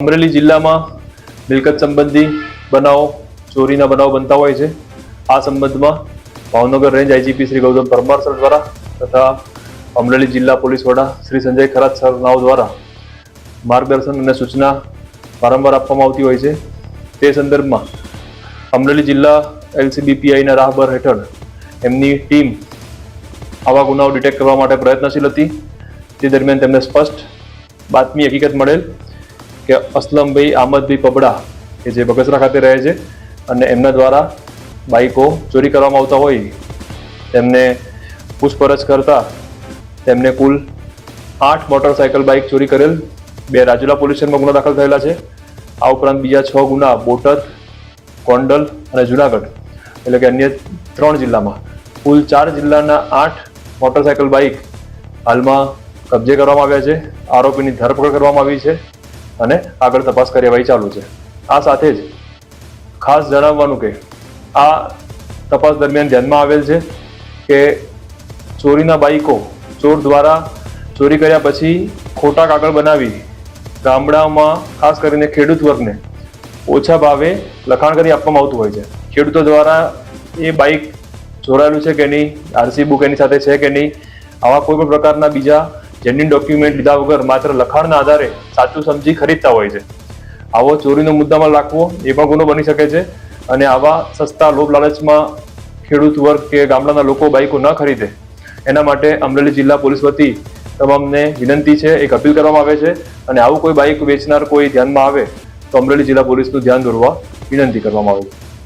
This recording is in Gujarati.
અમરેલી જિલ્લામાં મિલકત સંબંધી બનાવો, ચોરીના બનાવો બનતા હોય છે. આ સંબંધમાં Bhavnagar range IGP Shri Gautam Parmar sir દ્વારા તથા અમરેલી જિલ્લા પોલીસ વડા શ્રી સંજય ખરાત સર નાઓ દ્વારા માર્ગદર્શન અને સૂચના વારંવાર આપવામાં આવતી હોય છે. તે સંદર્ભમાં અમરેલી જિલ્લા એલસીબીપીઆઈના રાહબર હેઠળ એમની ટીમ આવા ગુનાઓ ડિટેક્ટ કરવા માટે પ્રયત્નશીલ હતી. તે દરમિયાન તેમને સ્પષ્ટ બાતમી હકીકત મળેલ કે અસલમભાઈ આમદભાઈ પબડા કે જે બગસરા ખાતે રહે છે અને એમના દ્વારા બાઇકો ચોરી કરવામાં આવતા હોય તેમને પૂછપરછ કરતા તેમને કુલ 8 મોટરસાયકલ બાઇક ચોરી કરેલ. 2 રાજુલા પોલીસ સ્ટેશનમાં ગુના દાખલ થયેલા છે. આ ઉપરાંત બીજા 6 ગુના બોટાદ, ગોંડલ અને જુનાગઢ એટલે કે અન્ય 3 જિલ્લામાં કુલ 4 જિલ્લાના 8 મોટરસાયકલ બાઇક હાલમાં કબજે કરવામાં આવ્યા છે. આરોપીની ધરપકડ કરવામાં આવી છે અને આગળ તપાસ કાર્યવાહી ચાલુ છે. આ સાથે જ ખાસ જણાવવાનું કે આ તપાસ દરમિયાન ધ્યાનમાં આવેલ છે કે ચોરીના બાઇકો ચોર દ્વારા ચોરી કર્યા પછી ખોટા કાગળ બનાવી ગામડામાં ખાસ કરીને ખેડૂત વર્ગને ઓછા ભાવે લખાણ કરી આપવામાં આવતું હોય છે. ખેડૂતો દ્વારા એ બાઇક ચોરાયેલું છે કે નહીં, આરસી બુક એની સાથે છે કે નહીં, આવા કોઈ પણ પ્રકારના બીજા જેન્યુઇન ડોક્યુમેન્ટ લીધા વગર માત્ર લખાણના આધારે સાચું સમજી ખરીદતા હોય છે. આવો ચોરીનો મુદ્દામાં રાખવો એ પણ ગુનો બની શકે છે અને આવા સસ્તા લોભ લાલચમાં ખેડૂત વર્ગ કે ગામડાના લોકો બાઇકો ન ખરીદે એના માટે અમરેલી જિલ્લા પોલીસ વતી તમામને વિનંતી છે, એક અપીલ કરવામાં આવે છે અને આવું કોઈ બાઇક વેચનાર કોઈ ધ્યાનમાં આવે તો અમરેલી જિલ્લા પોલીસનું ધ્યાન દોરવા વિનંતી કરવામાં આવે છે.